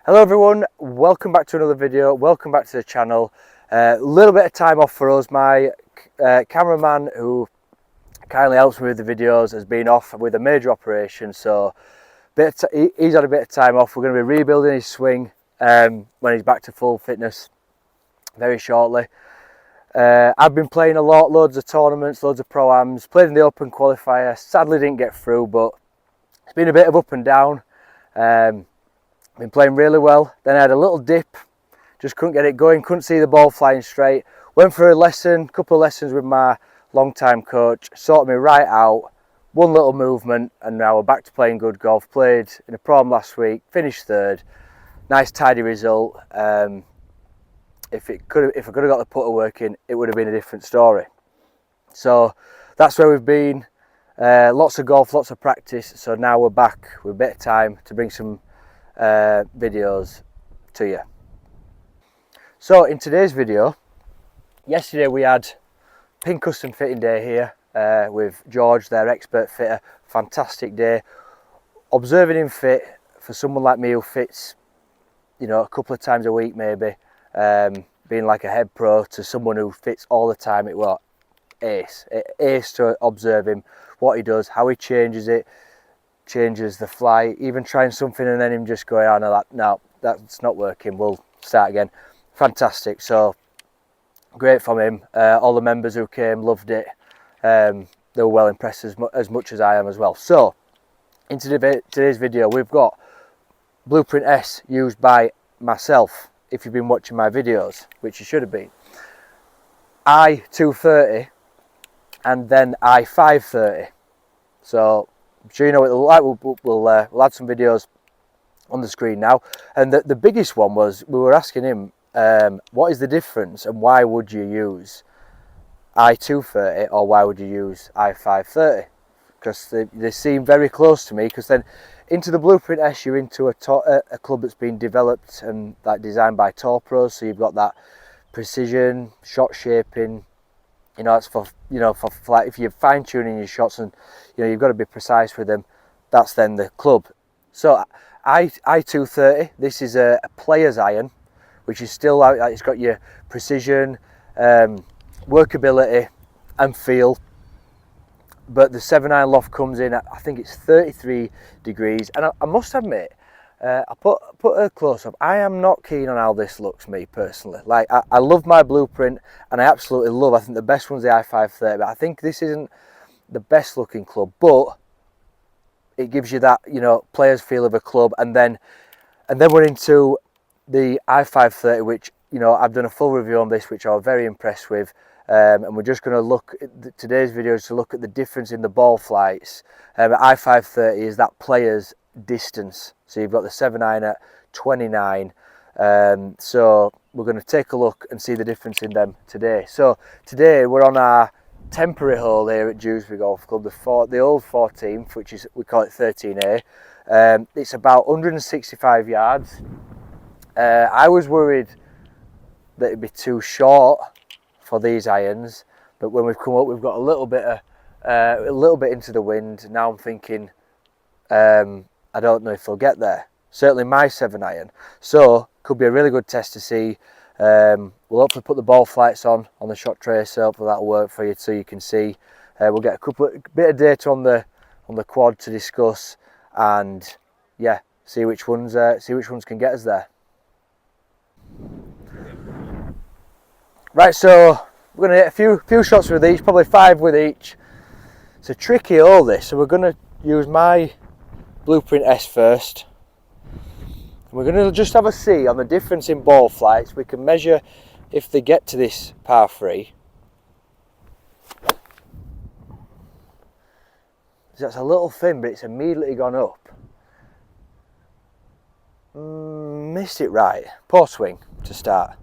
Hello everyone, welcome back to another video, welcome back to the channel. A little bit of time off for us. My cameraman who kindly helps me with the videos has been off with a major operation, so he's had a bit of time off. We're going to be rebuilding his swing when he's back to full fitness very shortly. I've been playing a lot, loads of tournaments, loads of pro-ams, played in the Open qualifier, sadly didn't get through, but it's been a bit of up and down. Been playing really well, then I had a little dip, just couldn't get it going, couldn't see the ball flying straight. Went for a couple of lessons with my long-time coach, sorted me right out, one little movement, and now we're back to playing good golf. Played in a pro-am last week, finished third, nice tidy result. If I could have got the putter working, it would have been a different story. So that's where we've been, lots of golf, lots of practice, so now we're back with a bit of time to bring some videos to you. So in today's video, yesterday we had pin custom fitting day here with George, their expert fitter. Fantastic day. Observing him fit, for someone like me who fits, you know, a couple of times a week maybe, being like a head pro to someone who fits all the time, it was ace to observe him, what he does, how he changes it, changes the fly, even trying something and then him just going, oh no, that's not working, we'll start again. Fantastic. So great from him. All the members who came loved it. They were well impressed as much as I am as well. So into today's video, we've got Blueprint S used by myself, if you've been watching my videos, which you should have been, i230 and then i530. So I'm sure you know what it'll like. We'll add some videos on the screen now. And the biggest one was, we were asking him, what is the difference and why would you use i230 or why would you use i530? Because they seem very close to me, because then into the Blueprint S you're into a club that's been developed and like designed by tour pros, so you've got that precision, shot shaping. You know, it's for like if you're fine tuning your shots and you know you've got to be precise with them. That's then the club. So i230, this is a player's iron, which is still out. It's got your precision, workability, and feel. But the 7-iron loft comes in at, I think it's 33 degrees, and I must admit, I put a close up. I am not keen on how this looks, me personally. Like I love my Blueprint, and I absolutely love. I think the best one's the i530, but I think this isn't the best looking club. But it gives you that, you know, players feel of a club, and then we're into the i530, which, you know, I've done a full review on this, which I was very impressed with. And we're just going to look at today's video is to look at the difference in the ball flights. i530 is that player's distance, so you've got the 7-iron at 29. So we're going to take a look and see the difference in them today. So today we're on our temporary hole here at Dewsbury Golf Club, the old 14th, which is, we call it 13A. It's about 165 yards. I was worried that it'd be too short for these irons, but when we've come up, we've got a little bit into the wind. Now I'm thinking, I don't know if they'll get there. Certainly my 7-iron. So could be a really good test to see. We'll hopefully put the ball flights on the shot tracer. Hopefully that'll work for you so you can see. We'll get a bit of data on the quad to discuss, and yeah, see which ones can get us there. Right, so we're going to get a few shots with each, probably 5 with each. It's a tricky hole this, so we're going to use my Blueprint S first. We're going to just have a see on the difference in ball flights. We can measure if they get to this par 3. That's a little thin, but it's immediately gone up. Missed it right. Poor swing to start.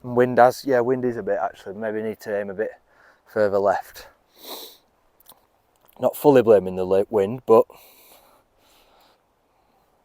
Wind is a bit actually. Maybe need to aim a bit further left. Not fully blaming the wind, but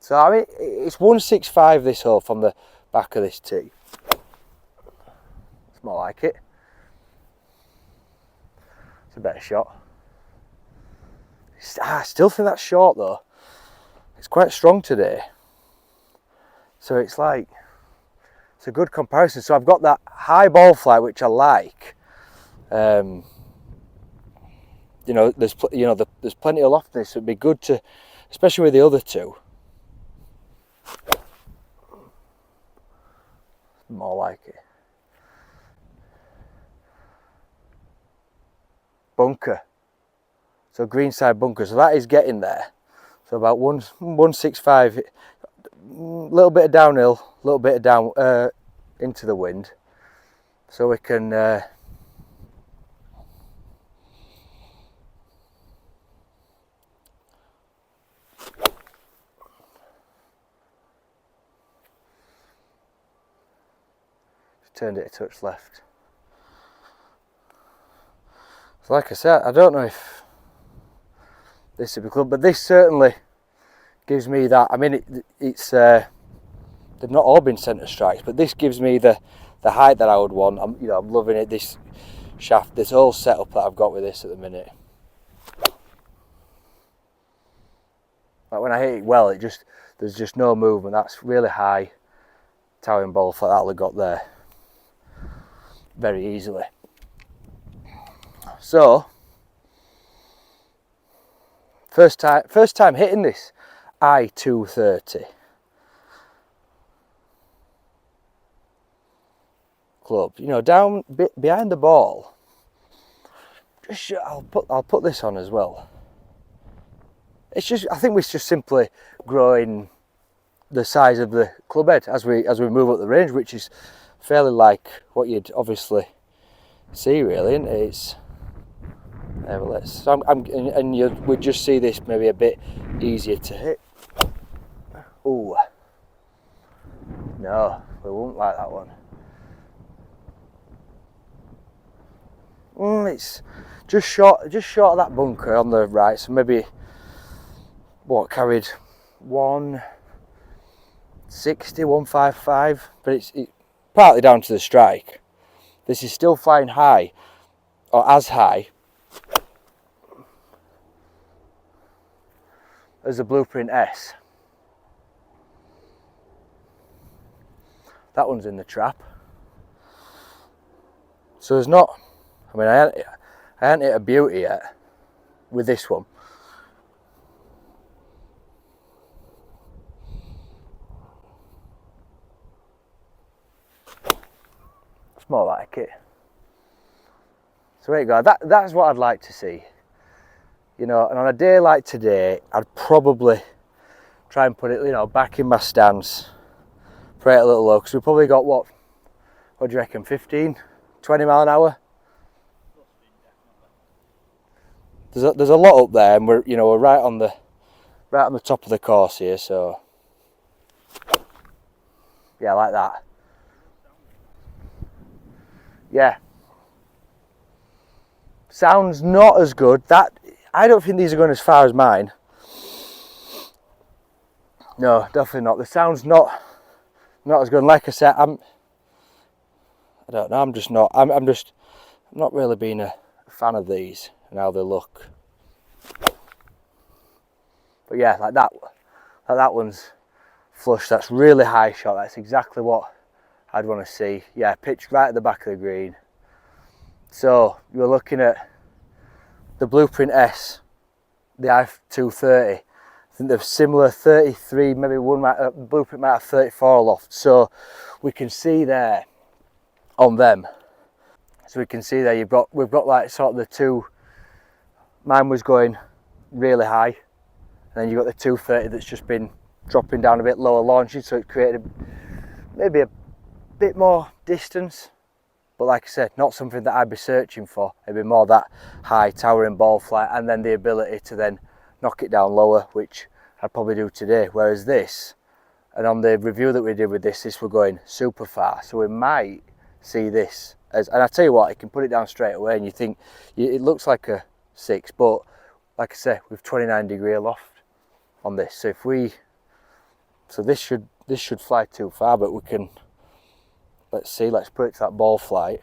so I mean it's 165 this hole from the back of this tee. It's more like it. It's a better shot. I still think that's short though. It's quite strong today. So it's like, it's a good comparison. So I've got that high ball flight, which I like. You know, there's there's plenty of loftness. So it'd be good to, especially with the other two. More like it. Bunker. So greenside bunker. So that is getting there. So about 165. A little bit of downhill, a little bit of down into the wind. So we can just turned it a touch left. So like I said, I don't know if this would be club, but this certainly gives me that. I mean, it's they've not all been centre strikes, but this gives me the height that I would want. I'm loving it. This shaft, this whole setup that I've got with this at the minute. Like when I hit it well, there's just no movement. That's really high towering ball flight that'll have got there very easily. So first time hitting this i230 club. You know, down behind the ball. I'll put this on as well. It's just, I think we're just simply growing the size of the club head as we move up the range, which is fairly like what you'd obviously see, really, isn't it? It's we'd just see this maybe a bit easier to hit. Oh no, we won't like that one. It's just short of that bunker on the right, so maybe what carried 160, 155, but it's partly down to the strike. This is still flying high, or as high as the Blueprint S. That one's in the trap. So there's not, I mean, I haven't hit a beauty yet with this one. It's more like it. So there you go. That's what I'd like to see. You know, and on a day like today, I'd probably try and put it, you know, back in my stance, pray it a little low, because we've probably got what do you reckon, 15, 20 mile an hour? There's a lot up there, and we're right on the top of the course here, so yeah, like that. Yeah. Sounds not as good. I don't think these are going as far as mine. No, definitely not. The sound's not as good. And like I said, I don't know. I'm not really being a fan of these and how they look. But yeah, like that one's flush. That's really high shot. That's exactly what I'd want to see. Yeah, pitched right at the back of the green. So you're looking at the Blueprint S, the i230. I think they're similar, 33, maybe Blueprint might have 34 aloft. So we can see there on them. So we can see there we've got like sort of the two. Mine was going really high, and then you've got the 230 that's just been dropping down a bit lower, launching, so it created maybe a bit more distance. But like I said, not something that I'd be searching for. It'd be more that high towering ball flight, and then the ability to then knock it down lower, which I'd probably do today. Whereas this, and on the review that we did with this we're going super far. So we might see this as, and I tell you what, you can put it down straight away and you think, it looks like a 6, but like I say, we've 29-degree aloft on this. So this should fly too far, but we can, let's put it to that ball flight.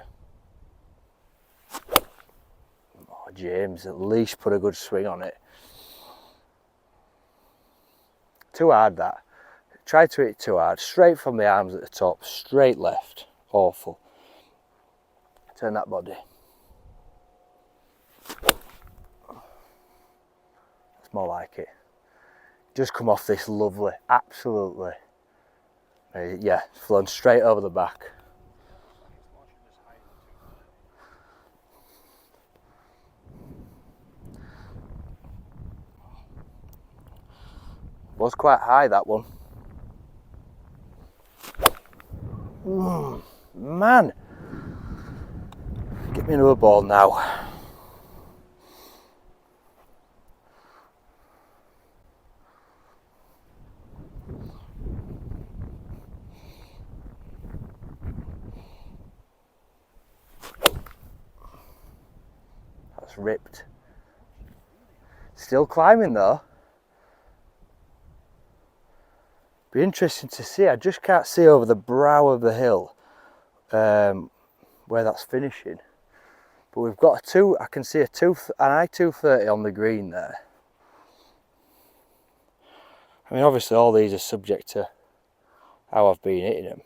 Oh, James, at least put a good swing on it. Too hard that. tried to hit it too hard, straight from the arms at the top, straight left, awful. Turn that body. It's more like it. Just come off this lovely, absolutely, yeah, flown straight over the back. Was quite high, that one. Man, get me another ball now. That's ripped. Still climbing though. Be interesting to see. I just can't see over the brow of the hill where that's finishing. But we've got I can see an i230 on the green there. I mean, obviously all these are subject to how I've been hitting them.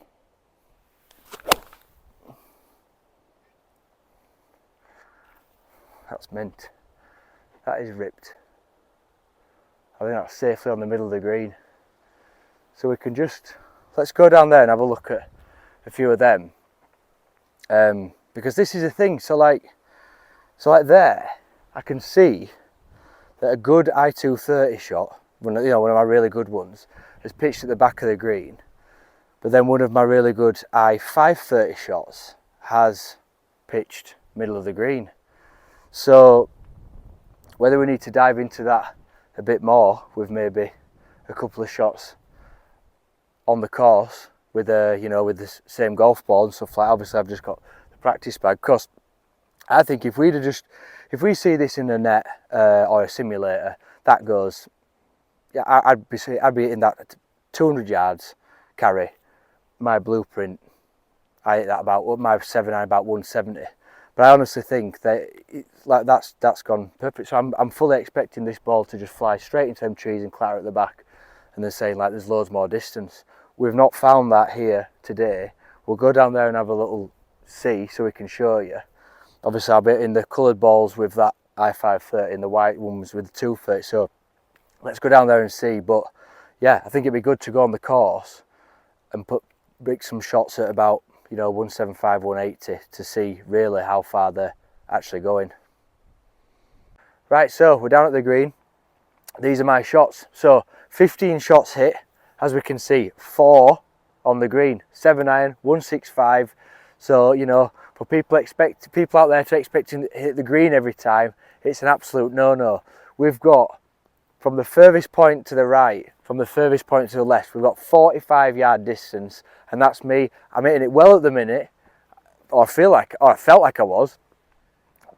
That's mint. That is ripped. I think that's safely on the middle of the green. So we can let's go down there and have a look at a few of them. Because this is a thing, so like there, I can see that a good i230 shot, one of my really good ones, is pitched at the back of the green. But then one of my really good i530 shots has pitched middle of the green. So whether we need to dive into that a bit more with maybe a couple of shots on the course with with the same golf ball and stuff like that. Obviously I've just got the practice bag, because I think if we see this in a net or a simulator that goes, yeah, I'd be hitting that 200 yards carry. My blueprint, I hit that about, my 7-iron about 170. But I honestly think that that's gone perfect. So I'm fully expecting this ball to just fly straight into them trees and clatter at the back, and they're saying like there's loads more distance. We've not found that here today. We'll go down there and have a little see so we can show you. Obviously I'll be in the coloured balls with that i530 and the white ones with the 230. So let's go down there and see. But yeah, I think it'd be good to go on the course and break some shots at about 175, 180 to see really how far they're actually going. Right, so we're down at the green. These are my shots. So 15 shots hit, as we can see, 4 on the green, 7-iron, 165. So for people out there to expecting to hit the green every time, it's an absolute no-no. We've got, from the furthest point to the right, from the furthest point to the left, we've got 45-yard distance, and that's me. I'm hitting it well at the minute, or I felt like I was,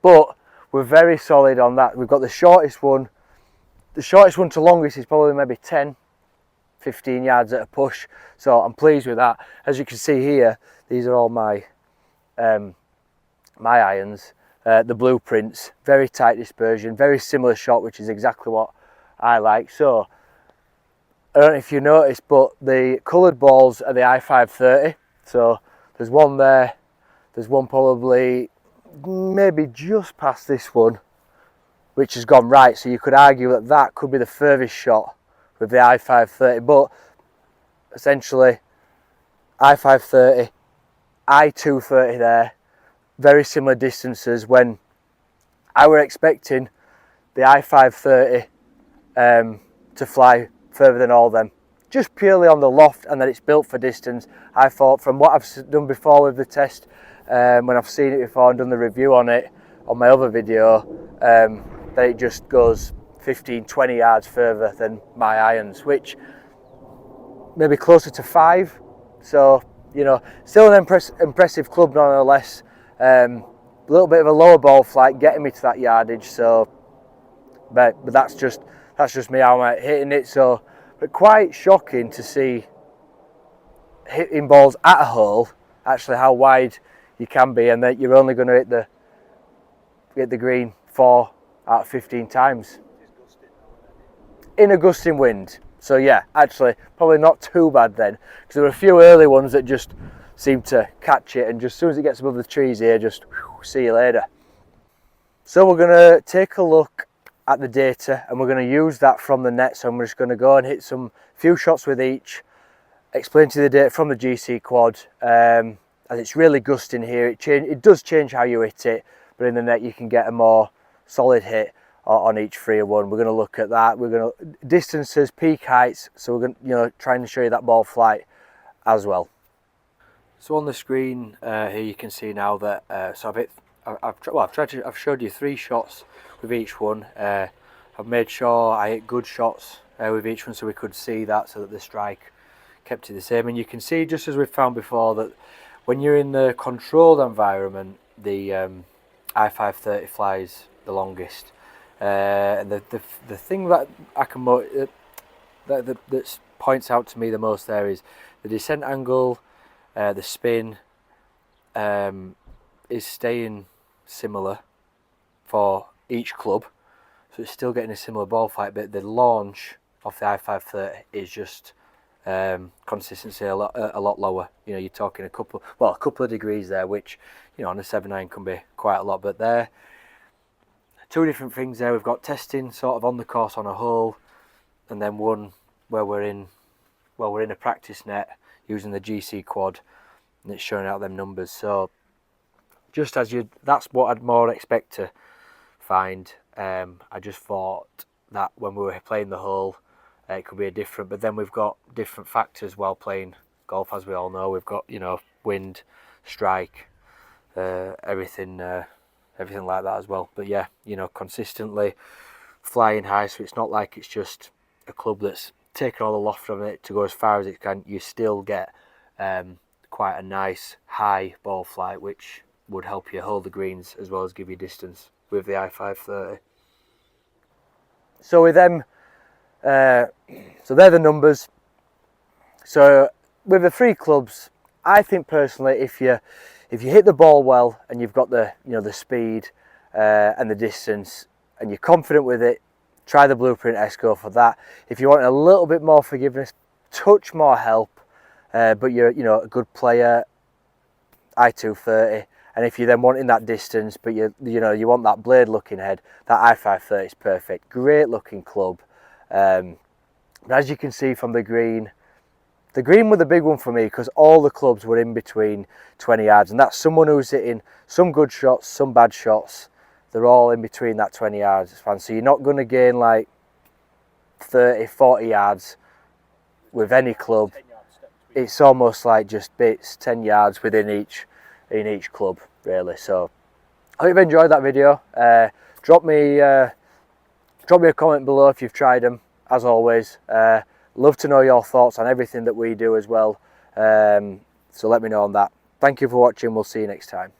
but we're very solid on that. We've got the shortest one. The shortest one to longest is probably maybe 10, 15 yards at a push. So I'm pleased with that. As you can see here, these are all my my irons, the blueprints, very tight dispersion, very similar shot, which is exactly what I like. So I don't know if you noticed, but the coloured balls are the i530. So there's one there, there's one probably maybe just past this one, which has gone right. So you could argue that that could be the furthest shot with the i530, but essentially i530, i230 there, very similar distances, when I were expecting the i530 to fly further than all them, just purely on the loft, and that it's built for distance. I thought, from what I've done before with the test, when I've seen it before and done the review on it on my other video, that it just goes 15-20 yards further than my irons, which maybe closer to 5. So still an impressive club nonetheless. A little bit of a lower ball flight getting me to that yardage. So but that's just me, how I'm hitting it. So, but quite shocking to see hitting balls at a hole, actually how wide you can be, and that you're only going to hit the green 4 out of 15 times in a gusting wind. So yeah, actually probably not too bad then, because there were a few early ones that just seem to catch it, and just as soon as it gets above the trees here, just whew, see you later. So we're going to take a look at the data, and we're going to use that from the net. So I'm just going to go and hit some few shots with each, explain to you the data from the GC quad, as it's really gusting here. It does change how you hit it, but in the net you can get a more solid hit on each 3-1. We're going to look at that. We're going to distances, peak heights, so we're going to trying to show you that ball flight as well. So on the screen here you can see now that so I've showed you 3 shots with each one. I've made sure I hit good shots with each one, so we could see that, so that the strike kept it the same. And you can see, just as we've found before, that when you're in the controlled environment, the i530 flies the longest. And the thing that I can that points out to me the most there is the descent angle, the spin is staying similar for each club, so it's still getting a similar ball flight, but the launch of the i530 is just consistency a lot lower. You're talking a couple of degrees there, which on a 7.9 can be quite a lot. But there, 2 different things there. We've got testing sort of on the course on a hole, and then one where we're in a practice net using the GC quad, and it's showing out them numbers. So just as that's what I'd more expect to find. I just thought that when we were playing the hole, it could be a different, but then we've got different factors while playing golf, as we all know. We've got wind, strike, everything like that as well. But yeah, consistently flying high, so it's not like it's just a club that's taken all the loft from it to go as far as it can. You still get quite a nice high ball flight, which would help you hold the greens as well as give you distance with the i530. So with them, so they're the numbers. So with the 3 clubs, I think personally, if you hit the ball well and you've got the the speed and the distance, and you're confident with it, try the Blueprint S, go for that. If you want a little bit more forgiveness, touch more help, but you're a good player, i230. And if you're then wanting that distance, but you want that blade looking head, that i530 is perfect. Great looking club. But as you can see from the green was the big one for me, because all the clubs were in between 20 yards, and that's someone who's hitting some good shots, some bad shots. They're all in between that 20 yards. So you're not going to gain like 30, 40 yards with any club. It's almost like just bits, 10 yards within each club, really. So I hope you've enjoyed that video. Drop me a comment below if you've tried them, as always. Love to know your thoughts on everything that we do as well. So let me know on that. Thank you for watching. We'll see you next time.